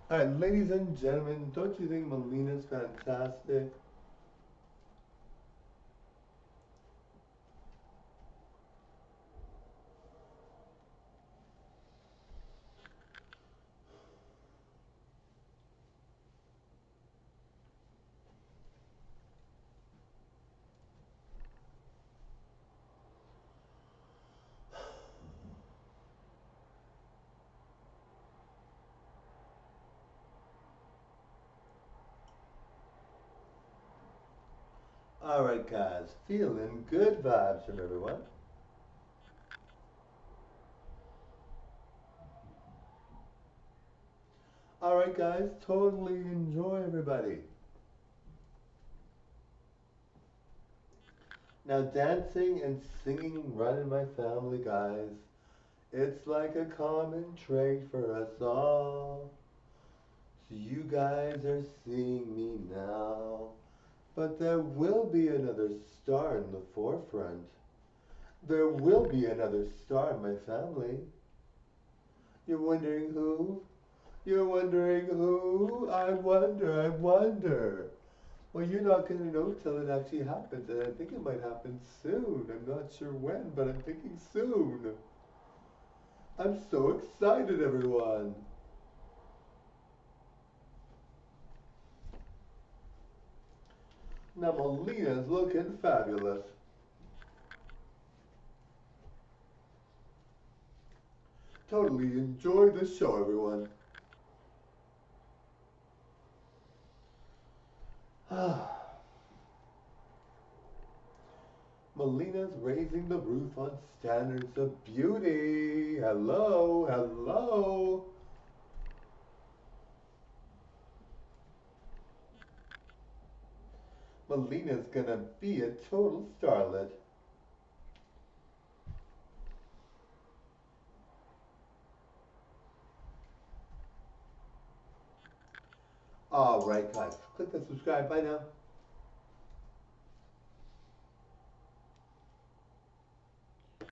All right, ladies and gentlemen, don't you think Melina's fantastic? All right, guys, feeling good vibes from everyone. All right, guys, totally enjoy everybody. Now, dancing and singing run in my family, guys. It's like a common trait for us all. So you guys are seeing me now. But there will be another star in the forefront. There will be another star in my family. You're wondering who? You're wondering who? I wonder, I wonder. Well, you're not going to know till it actually happens, and I think it might happen soon. I'm not sure when, but I'm thinking soon. I'm so excited, everyone. Now, Melina's looking fabulous. Totally enjoy the show, everyone. Melina's raising the roof on standards of beauty. Hello, hello. Melina's gonna be a total starlet. All right, guys, click the subscribe button now.